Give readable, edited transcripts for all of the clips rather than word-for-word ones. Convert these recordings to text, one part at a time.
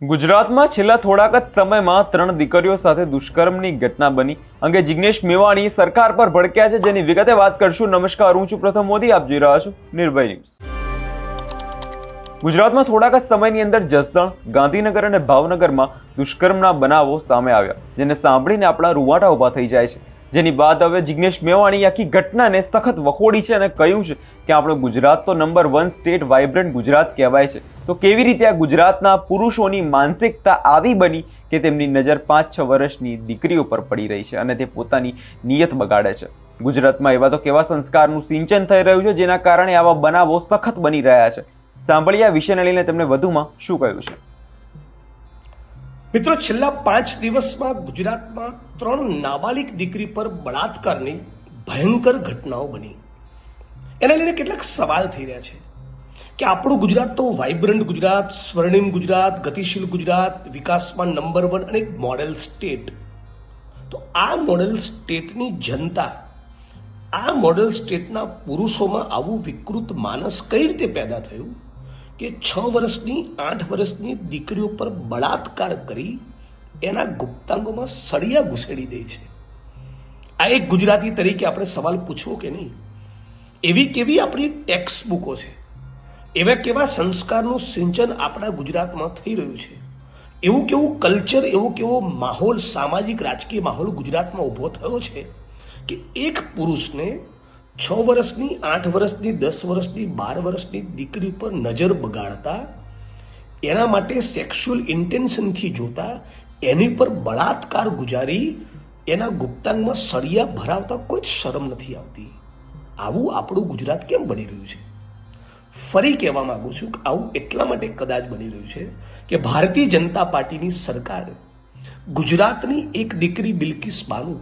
ગુજરાતમાં છેલ્લા થોડાક જ સમયમાં 3 દીકરીઓ સાથે દુષ્કર્મની ઘટના બની અંગે જિગ્નેશ મેવાણી સરકાર પર ભડક્યા છે, જેની વિગતે વાત કરશું। નમસ્કાર, હું છું પ્રથમ મોદી, આપ જોઈ રહ્યા છો નિર્ભય ન્યૂઝ। ગુજરાતમાં થોડાક જ સમયની અંદર જસદણ, ગાંધીનગર અને ભાવનગરમાં દુષ્કર્મના બનાવો સામે આવ્યા, જેને સાંભળીને આપણા રૂવાટા ઊભા થઈ જાય છે। જેની બાદ હવે જિગ્નેશ મેવાણી આખી ઘટનાને સખત વખોડી છે અને કહ્યું છે કે આપણો ગુજરાત તો નંબર 1 સ્ટેટ વાઇબ્રન્ટ ગુજરાત કહેવાય છે, તો કેવી રીતે આ ગુજરાતના પુરુષોની માનસિકતા આવી બની કે તેમની નજર 5-6 વર્ષની દીકરીઓ પર પડી રહી છે અને તે પોતાની નિયત બગાડે છે। ગુજરાતમાં એવા તો કેવા સંસ્કારનું સિંચન થઈ રહ્યું છે, જેના કારણે આવા બનાવો સખત બની રહ્યા છે। સાંભળીએ આ વિષયને લઈને તેમણે વધુમાં શું કહ્યું છે। મિત્રો, છેલ્લા 5 દિવસમાં ગુજરાતમાં 3 નાબાલિગ દીકરી પર બળાત્કારની ભયંકર ઘટનાઓ બની। એના લઈને કેટલાક સવાલ થઈ રહ્યા છે કે આપણું ગુજરાત તો વાઇબ્રન્ટ ગુજરાત, સ્વર્ણિમ ગુજરાત, ગતિશીલ ગુજરાત, વિકાસમાં નંબર 1 અને એક મોડેલ સ્ટેટ, તો આ મોડેલ સ્ટેટની જનતા, આ મોડેલ સ્ટેટના પુરુષોમાં આવું વિકૃત માનસ કઈ રીતે પેદા થયું કે 6 વર્ષની 8 વર્ષની દીકરીઓ પર બળાત્કાર કરી એના ગુપ્તાંગોમાં સળિયા ઘુસેડી દે છે। આ એક ગુજરાતી તરીકે આપણે સવાલ પૂછવો કે નહીં? એવી કેવી આપણી ટેક્સ્ટ બુકો છે, એવા કેવા સંસ્કારનું સિંચન આપણા ગુજરાતમાં થઈ રહ્યું છે, એવું કેવું કલ્ચર, એવો કેવો માહોલ, સામાજિક રાજકીય માહોલ ગુજરાતમાં ઊભો થયો છે કે એક પુરુષને 6 વર્ષની, 8 વર્ષની, 10 વર્ષની, 12 વર્ષની દીકરી પર નજર બગાડતા, એના માટે સેક્સ્યુઅલ ઇન્ટેન્શનથી જોતા, એની પર બળાત્કાર ગુજારી એના ગુપ્તાંગમાં સળિયા ભરાવતા કોઈ શરમ નથી આવતી। આવું આપણું ગુજરાત કેમ બની રહ્યું છે? ફરી કહેવા માંગુ છું કે આવું એટલા માટે કદાચ બની રહ્યું છે કે ભારતીય જનતા પાર્ટીની સરકાર ગુજરાતની એક દીકરી બિલ્કિસ બાનુ,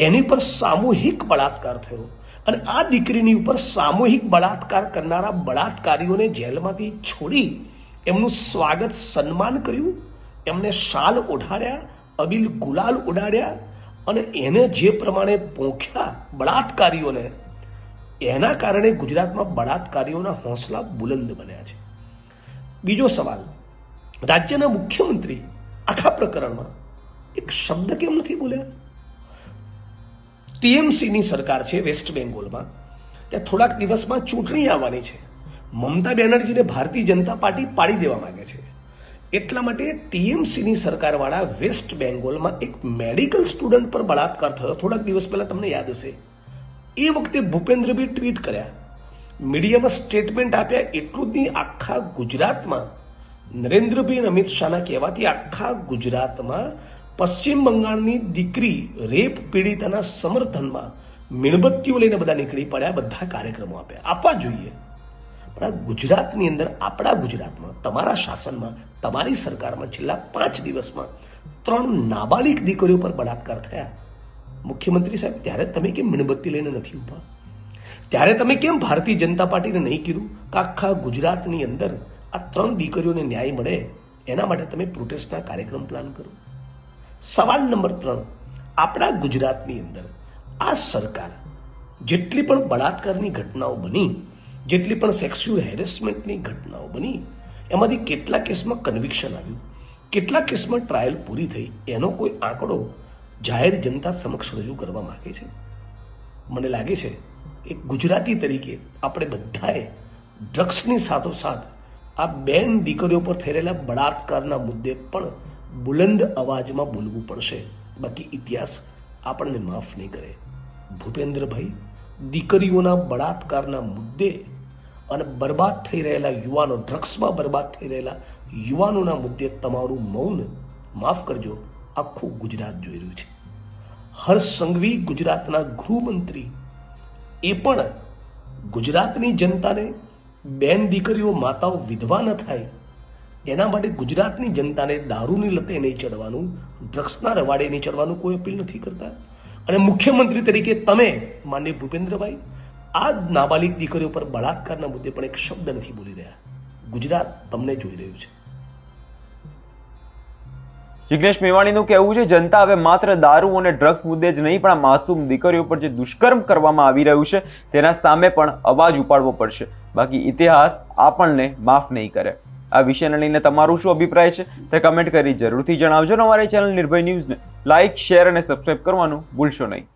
એની પર સામૂહિક બળાત્કાર થયો અને આ દીકરીની ઉપર સામૂહિક બળાત્કાર કરનારા બળાત્કારીઓને જેલમાંથી છોડી એમનું સ્વાગત, સન્માન કર્યું, એમને શાલ ઓઢાડ્યા, અબીલ ગુલાલ ઉડાડ્યા અને એને જે પ્રમાણે પોંખ્યા બળાત્કારીઓને, એના કારણે ગુજરાતમાં બળાત્કારીઓના હોંસલા બુલંદ બન્યા છે। બીજો સવાલ, રાજ્યના મુખ્યમંત્રી આખા પ્રકરણમાં એક શબ્દ કેમ નથી બોલ્યા? ટીએમસીની સરકાર છે વેસ્ટ બેંગોલમાં, ત્યાં થોડાક દિવસમાં ચૂંટણી આવવાની છે। મમતા બેનર્જીને ભારતીય જનતા પાર્ટી પાડી દેવા માંગે છે, એટલા માટે ટીએમસીની સરકારવાળા વેસ્ટ બેંગોલમાં એક મેડિકલ સ્ટુડન્ટ પર બળાત્કાર થયો થોડાક દિવસ પહેલા, તમને યાદ હશે। એ વખતે ભૂપેન્દ્રભાઈ ટ્વીટ કર્યા, મીડિયામાં સ્ટેટમેન્ટ આપ્યા, એટલું જ નહીં, આખા ગુજરાતમાં નરેન્દ્રભાઈ અને અમિત શાહના કહેવાથી આખા ગુજરાતમાં પશ્ચિમ બંગાળની દીકરી રેપ પીડિતાના સમર્થનમાં મીણબત્તીઓ લઈને બધા નીકળી પડ્યા, બધા કાર્યક્રમો આપ્યા, આપવા જોઈએ। પણ આ ગુજરાતની અંદર, આપણા ગુજરાતમાં, તમારા શાસનમાં, તમારી સરકારમાં છેલ્લા 5 દિવસમાં 3 નાબાલિગ દીકરીઓ પર બળાત્કાર થયા। મુખ્યમંત્રી સાહેબ, ત્યારે તમે કેમ મીણબત્તી લઈને નથી ઊભા? ત્યારે તમે કેમ ભારતીય જનતા પાર્ટીને નહીં કીધું કે આખા ગુજરાતની અંદર આ 3 દીકરીઓને ન્યાય મળે, એના માટે તમે પ્રોટેસ્ટના કાર્યક્રમ પ્લાન કરો? સવાલ નંબર 3, આપણા ગુજરાતની અંદર આ સરકાર જેટલી પણ બળાત્કારની ઘટનાઓ બની, જેટલી પણ સેક્સ્યુઅલ હેરેસમેન્ટની ઘટનાઓ બની, એમાંથી કેટલા કેસમાં કન્વિક્શન આવ્યું, કેટલા કેસમાં ટ્રાયલ પૂરી થઈ, એનો કોઈ આંકડો જાહેર જનતા સમક્ષ રજૂ કરવા માંગે છે? મને લાગે છે એક ગુજરાતી તરીકે આપણે બધાએ ડ્રગ્સની સાથોસાથ આ બેન દીકરીઓ પર થઈ રહેલા બળાત્કારના મુદ્દે પણ બુલંદ અવાજમાં બોલવું પડશે, બાકી ઇતિહાસ આપણને માફ નહીં કરે। ભૂપેન્દ્રભાઈ, દીકરીઓના બળાત્કારના મુદ્દે અને બરબાદ થઈ રહેલા યુવાનો, ડ્રગ્સમાં બરબાદ થઈ રહેલા યુવાનોના મુદ્દે તમારું મૌન, માફ કરજો, આખું ગુજરાત જોઈ રહ્યું છે। હર્ષ સંઘવી, ગુજરાતના ગૃહમંત્રી, એ પણ ગુજરાતની જનતાને, બેન દીકરીઓ, માતાઓ વિધવા ન થાય એના માટે ગુજરાતની જનતાને દારૂની લતે નહીં ચડવાનું, ડ્રગ્સના રવાડે નહીં ચડવાનું કોઈ અપીલ નથી કરતા। અને મુખ્યમંત્રી તરીકે તમે, માનનીય ભૂપેન્દ્રભાઈ, આ નાબાલિગ દીકરીઓ પર બળાત્કારના મુદ્દે પણ એક શબ્દ નથી બોલી રહ્યા। ગુજરાત તમને જોઈ રહ્યું છે। જિગ્નેશ મેવાણીનું કહેવું છે, જનતા હવે માત્ર દારૂ અને ડ્રગ્સ મુદ્દે જ નહીં, પણ આ માસૂમ દીકરીઓ પર જે દુષ્કર્મ કરવામાં આવી રહ્યું છે તેના સામે પણ અવાજ ઉપાડવો પડશે, બાકી ઇતિહાસ આપણને માફ નહીં કરે। આ વિષયને લઈને તમારું શું અભિપ્રાય છે તે કમેન્ટ કરી જરૂરથી જણાવજો અને અમારી ચેનલ નિર્ભય ન્યૂઝને લાઇક, શેર અને સબસ્ક્રાઇબ કરવાનું ભૂલશો નહીં.